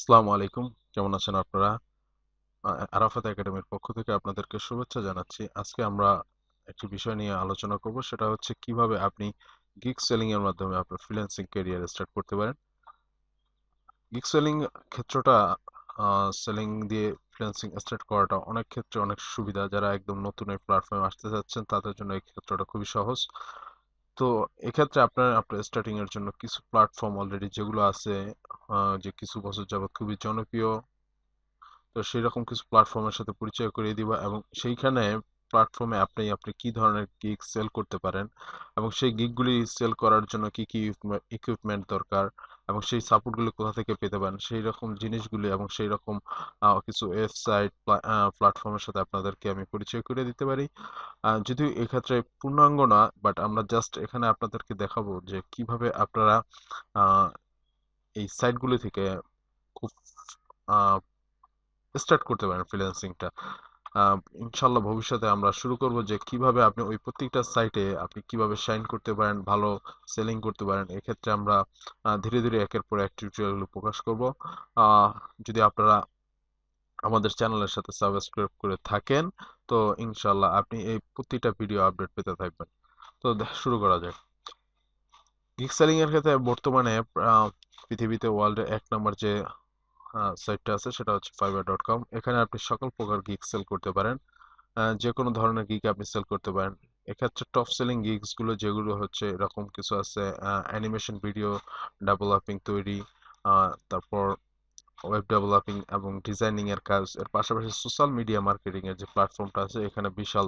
আসসালামু আলাইকুম। কেমন আছেন আপনারা? আরাফাত একাডেমির পক্ষ থেকে আপনাদেরকে শুভেচ্ছা জানাচ্ছি। আজকে আমরা একটি বিষয় নিয়ে আলোচনা করব। সেটা হচ্ছে কিভাবে আপনি গিগ সেলিং এর মাধ্যমে আপনার ফ্রিল্যান্সিং ক্যারিয়ার স্টার্ট করতে পারেন। গিগ সেলিং ক্ষেত্রটা সেলিং দিয়ে ফ্রিল্যান্সিং স্টার্ট করাটা অনেক ক্ষেত্রে অনেক সুবিধা। যারা একদম নতুন এই প্ল্যাটফর্মে আসতে চাচ্ছেন তাদের জন্য এই ক্ষেত্রটা খুবই সহজ। তো এক্ষেত্রে আপনার স্টার্টিং এর জন্য কিছু প্ল্যাটফর্ম অলরেডি যেগুলো আছে, যে কিছু বছর যাবত খুবই জনপ্রিয়। তো সেরকম কিছু প্ল্যাটফর্মের সাথে পরিচয় করিয়ে দিবা এবং সেইখানে প্ল্যাটফর্মে আপনি কি ধরনের গিগ সেল করতে পারেন এবং সেই গিগগুলি সেল করার জন্য কি কি ইকুইপমেন্ট দরকার এবং সেই সাপোর্টগুলি কোথা থেকে পেতে পারেন সেই রকম জিনিসগুলি এবং সেই রকম কিছু ওয়েবসাইট প্ল্যাটফর্মের সাথে আপনাদেরকে আমি পরিচয় করে দিতে পারি। যদিও এক্ষেত্রে পূর্ণাঙ্গ না, বাট আমরা জাস্ট এখানে আপনাদেরকে দেখাবো যে কিভাবে আপনারা আহ, এই সাইটগুলি থেকে খুব স্টার্ট করতে পারেন ফ্রিল্যান্সিংটা। আহ, ইনশাল্লাহ ভবিষ্যতে আমরা শুরু করব যে কিভাবে আপনি ওই প্রত্যেকটা সাইটে আপনি কিভাবে শাইন করতে পারেন, ভালো সেলিং করতে পারেন। এক্ষেত্রে আমরা ধীরে ধীরে একের পর এক টিউটোরিয়ালগুলো প্রকাশ করব। আহ, যদি আপনারা আমাদের চ্যানেলের সাথে সাবস্ক্রাইব করে থাকেন তো ইনশাল্লাহ আপনি এই প্রতিটা ভিডিও আপডেট পেতে থাকবেন। তো শুরু করা যাক। গিগ সেলিং এর ক্ষেত্রে বর্তমানে আহ, পৃথিবীতে ওয়ার্ল্ডে এক নম্বর যে সাইটটা আছে সেটা হচ্ছে fiverr.com। এখানে আপনি সকল প্রকার গিগ সেল করতে পারেন। যে কোনো ধরনের গিগ আপনি সেল করতে পারেন। এক্ষেত্রে টপ সেলিং গিগস গুলো যেগুলো হচ্ছে এরকম কিছু আছে: অ্যানিমেশন ভিডিও ডেভেলপিং তৈরি, তারপর ওয়েব ডেভেলপিং এবং ডিজাইনিং এর কাজ। এর পাশাপাশি সোশ্যাল মিডিয়া মার্কেটিং এর যে প্ল্যাটফর্মটা আছে এখানে বিশাল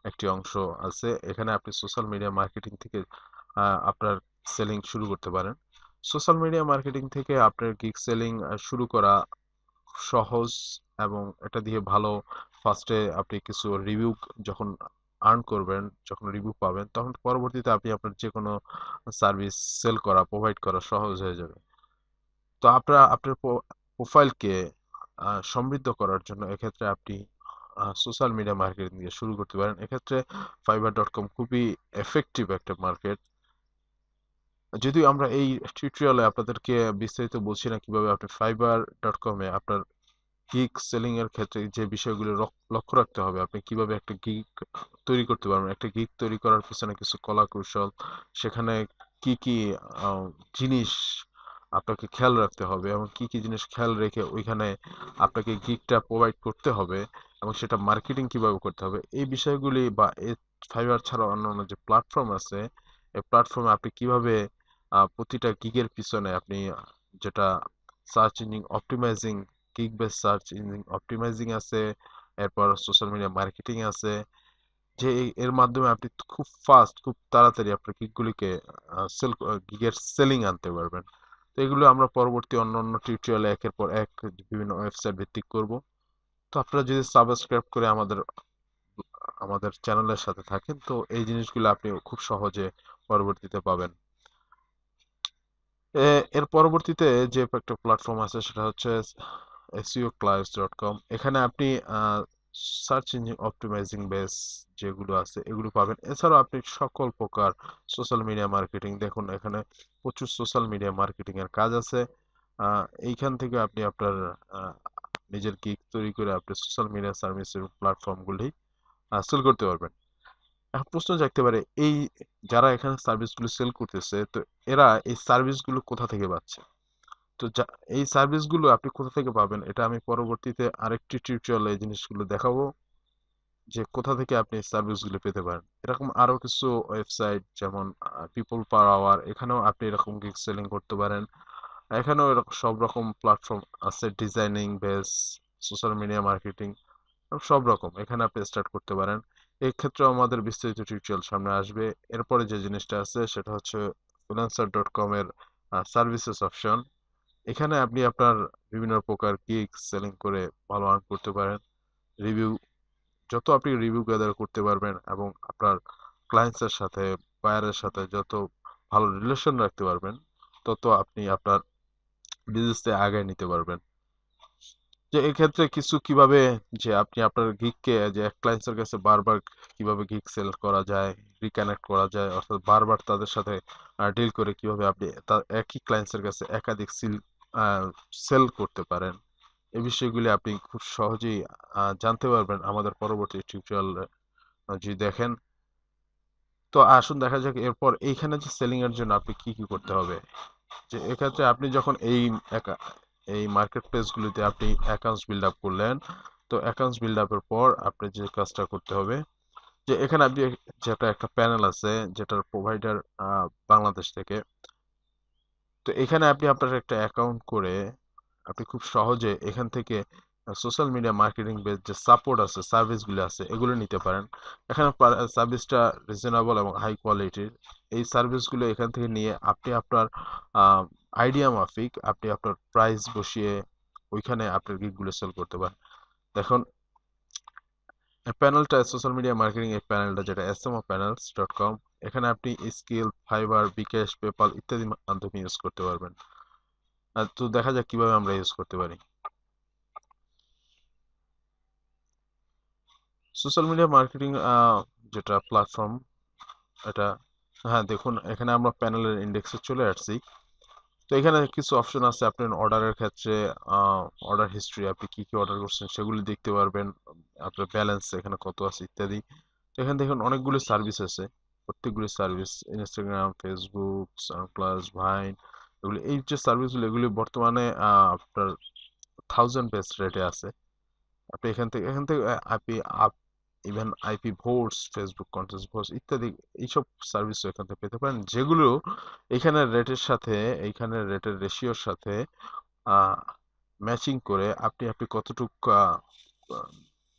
একটি অংশ আছে। এখানে আপনি সোশ্যাল মিডিয়া মার্কেটিং থেকে আপনার সেলিং শুরু করতে পারেন। সোশ্যাল মিডিয়া মার্কেটিং থেকে আপনার গিগ সেলিং শুরু করা সহজ এবং এটা দিয়ে ভালো ফার্স্টে আপনি কিছু রিভিউ যখন আর্ন করবেন, যখন রিভিউ পাবেন তখন পরবর্তীতে আপনি আপনার যে কোনো সার্ভিস সেল করা প্রোভাইড করা সহজ হয়ে যাবে। তো আপনার প্রোফাইলকে সমৃদ্ধ করার জন্য এক্ষেত্রে আপনি সোশ্যাল মিডিয়া মার্কেটিং দিয়ে শুরু করতে পারেন। এক্ষেত্রে fiverr.com খুবই এফেক্টিভ একটা মার্কেট। যদিও আমরা এই টিউটোরিয়ালে আপনাদেরকে বিস্তারিত বলছি না কিভাবে আপনি fiverr.com এ আপনার গিগ সেলিং এর ক্ষেত্রে যে বিষয়গুলো লক্ষ্য রাখতে হবে, আপনি কিভাবে একটা গিগ তৈরি করতে পারবেন। একটা গিগ তৈরি করার পিছনে কিছু কলা কৌশল, সেখানে কি কি আহ, জিনিস আপনাকে খেয়াল রাখতে হবে এবং কি কি জিনিস খেয়াল রেখে ওইখানে আপনাকে গিগটা প্রোভাইড করতে হবে এবং সেটা মার্কেটিং কিভাবে করতে হবে, এই বিষয়গুলি বা এই ফাইবার ছাড়া অন্যান্য যে প্ল্যাটফর্ম আছে এই প্ল্যাটফর্মে আপনি কিভাবে প্রতিটা গিগের পিছনে আপনি যেটা search engine optimising, gig base search engine optimising আছে, এরপর সোশ্যাল মিডিয়া মার্কেটিং আছে, যে এর মাধ্যমে আপনি খুব ফাস্ট খুব তাড়াতাড়ি আপনার গিগগুলিকে গিগের সেলিং আনতে পারবেন। তো এগুলো আমরা পরবর্তী অন্য অন্য টিউটোরিয়ালে একের পর এক বিভিন্ন ওয়েবসাইট ভিত্তিক করব। তো আপনারা যদি সাবস্ক্রাইব করে আমাদের আমাদের চ্যানেলের সাথে থাকেন তো এই জিনিসগুলো আপনি খুব সহজে পরবর্তীতে পাবেন। এর পরবর্তীতে যে একটা প্ল্যাটফর্ম আছে সেটা হচ্ছে SEOclives.com। এখানে আপনি সার্চ ইঞ্জিন অপটিমাইজিং বেস যেগুলো আছে এগুলো পাবেন। এছাড়াও আপনি সকল প্রকার সোশ্যাল মিডিয়া মার্কেটিং, দেখুন এখানে প্রচুর সোশ্যাল মিডিয়া মার্কেটিং এর কাজ আছে। এইখান থেকে আপনি আপনার আহ, নিজের গিগ তৈরি করে আপনি সোশ্যাল মিডিয়া সার্ভিস এবং প্ল্যাটফর্মগুলি সেল করতে পারবেন। এখন প্রশ্ন জাগতে পারে, এই যারা এখানে সার্ভিসগুলো সেল করতেছে তো এরা এই সার্ভিসগুলো কোথা থেকে পাচ্ছে? তো এই সার্ভিসগুলো আপনি কোথা থেকে পাবেন এটা আমি পরবর্তীতে আরেকটি টিউটোরিয়ালে এই জিনিসগুলো দেখাবো যে কোথা থেকে আপনি এই সার্ভিসগুলো পেতে পারেন। এরকম আরো কিছু ওয়েবসাইট যেমন পিপল পার আওয়ার, এখানেও আপনি এরকম গিগ সেলিং করতে পারেন। এখানেও এরকম সব রকম প্ল্যাটফর্ম আছে, designing base, social media marketing, সব রকম এখানে আপনি স্টার্ট করতে পারেন। এই ক্ষেত্রে আমাদের বিস্তারিত টিউটোরিয়াল সামনে আসবে। এরপরে যে জিনিসটা আছে সেটা হচ্ছে freelancer.com এর সার্ভিসেস অপশন। এখানে আপনি আপনার বিভিন্ন প্রকার গিগ সেলিং করে ভালো আর্ন করতে পারেন। রিভিউ, যত আপনি রিভিউ গ্যাদার করতে পারবেন এবং আপনার ক্লায়েন্টসের সাথে, বায়ারের সাথে যত ভালো রিলেশন রাখতে পারবেন তত আপনি আপনার বিজনেসে আগায় নিতে পারবেন। যে এক্ষেত্রে কিছু কিভাবে যে আপনি আপনার গিগকে যে এক ক্লায়েন্টসের কাছে বারবার কিভাবে গিগ সেল করা যায়, রিকানেক্ট করা যায়, অর্থাৎ বারবার তাদের সাথে ডিল করে কিভাবে আপনি একই ক্লায়েন্টসের কাছে একাধিক সিল সেল করতে পারেন, এই বিষয়গুলি আপনি খুব সহজেই জানতে পারবেন আমাদের পরবর্তী টিউটোরিয়াল যদি দেখেন। তো আসুন দেখা যাক এরপর এইখানে যে সেলিং এর জন্য আপনি কি কি করতে হবে। যে এক্ষেত্রে আপনি যখন এই মার্কেট প্লেসগুলিতে আপনি অ্যাকাউন্টস বিল্ড আপ করলেন, তো অ্যাকাউন্টস বিল্ড আপের পর আপনি যে কাজটা করতে হবে, যে এখানে আপনি যেটা একটা প্যানেল আছে যেটার প্রোভাইডার বাংলাদেশ থেকে, তো এখানে আপনি আপনার একটা অ্যাকাউন্ট করে আপনি খুব সহজে এখান থেকে সোশ্যাল মিডিয়া মার্কেটিং বেস যে সাপোর্ট আছে, সার্ভিসগুলো আছে, এগুলো নিতে পারেন। এখানে সার্ভিসটা রিজনেবল এবং হাই কোয়ালিটির। এই সার্ভিসগুলো এখান থেকে নিয়ে আপনি আপনার আইডিয়া মাফিক আপনি আপনার প্রাইস বসিয়ে ওইখানে আপনার গিগগুলো সেল করতে পারেন। দেখুন প্যানেলটা, সোশ্যাল মিডিয়া মার্কেটিং এই প্যানেলটা যেটা smopanels.com, এখানে আপনি স্কিল, ফাইবার, বিকাশ, পেপাল ইত্যাদি মাধ্যমে ইউজ করতে পারবেন। তো দেখা যাক কিভাবে আমরা ইউজ করতে পারি। সোশ্যাল মিডিয়া মার্কেটিং যেটা প্ল্যাটফর্ম এটা, হ্যাঁ দেখুন এখানে আমরা প্যানেলের ইন্ডেক্সে চলে আসছি। তো এখানে কিছু অপশন আছে, আপনার অর্ডারের ক্ষেত্রে অর্ডার হিস্ট্রি, আপনি কি কি অর্ডার করছেন সেগুলি দেখতে পারবেন, আপনার ব্যালেন্স এখানে কত আছে ইত্যাদি। তো এখানে দেখুন অনেকগুলো সার্ভিস আছে, প্রত্যেকগুলি সার্ভিস ইনস্টাগ্রাম, ফেসবুক, সানপ্লাস, ভাইন, এগুলি এই যে সার্ভিসগুলো এগুলি বর্তমানে আপনার 1000 বেস্ট রেটে আছে। আপনি এখান থেকে আপনি even IP votes, Facebook content votes ইত্যাদি এইসব সার্ভিসও এখান থেকে পেতে পারেন, যেগুলো এখানের রেটের সাথে, এইখানের রেটের রেশিওর সাথে ম্যাচিং করে আপনি আপনি কতটুক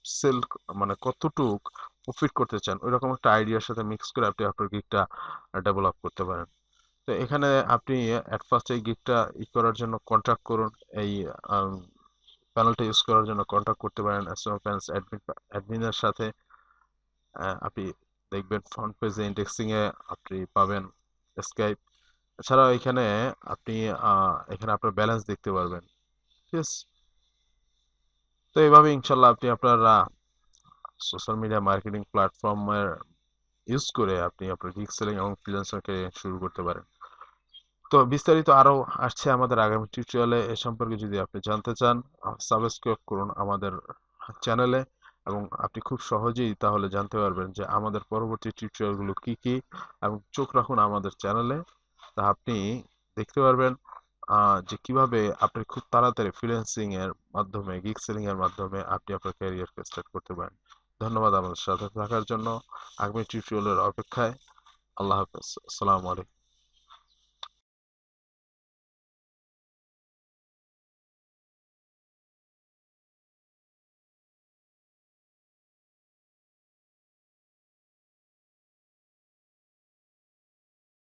সেল মানে কতটুক প্রফিট করতে চান ওইরকম একটা আইডিয়ার সাথে মিক্স করে আপনি আপনার গিগটা ডেভেলপ করতে পারেন। তো এখানে আপনি অ্যাট ফার্স্ট এই গিগটা করার জন্য কন্ট্যাক্ট করুন, এই প্যানেলটা ইউজ করার জন্য কন্ট্যাক্ট করতে পারেন এসএমও প্যানেলস অ্যাডমিনের সাথে। আপনি দেখবেন ফ্রন্ট পেজে ইন্ডেক্সিং এ আপনি পাবেন স্কাইপ। এছাড়াও এখানে আপনি এখানে আপনার ব্যালেন্স দেখতে পারবেন। ঠিক আছে, তো এইভাবে ইনশাল্লাহ আপনি আপনার সোশ্যাল মিডিয়া মার্কেটিং প্ল্যাটফর্মের ইউজ করে আপনি আপনার গিগ সেলিং এবং ফ্রিল্যান্সার ক্যারিয়ার শুরু করতে পারেন। তো বিস্তারিত আরো আসছে আমাদের আগামী টিউটোরিয়ালে, এ সম্পর্কে যদি আপনি জানতে চান সাবস্ক্রাইব করুন আমাদের চ্যানেলে, এবং আপনি খুব সহজেই তাহলে জানতে পারবেন যে আমাদের পরবর্তী টিউটোরিয়ালগুলো কি কি, এবং চোখ রাখুন আমাদের চ্যানেলে, তা আপনি দেখতে পারবেন যে কিভাবে আপনি খুব তাড়াতাড়ি ফ্রিল্যান্সিং এর মাধ্যমে, গিগ সেলিং এর মাধ্যমে আপনি আপনার ক্যারিয়ারকে স্টার্ট করতে পারেন। ধন্যবাদ আমাদের সাথে থাকার জন্য। আগামী টিউটোরিয়ালের অপেক্ষায়। আল্লাহ হাফেজ, আসসালামু আলাইকুম।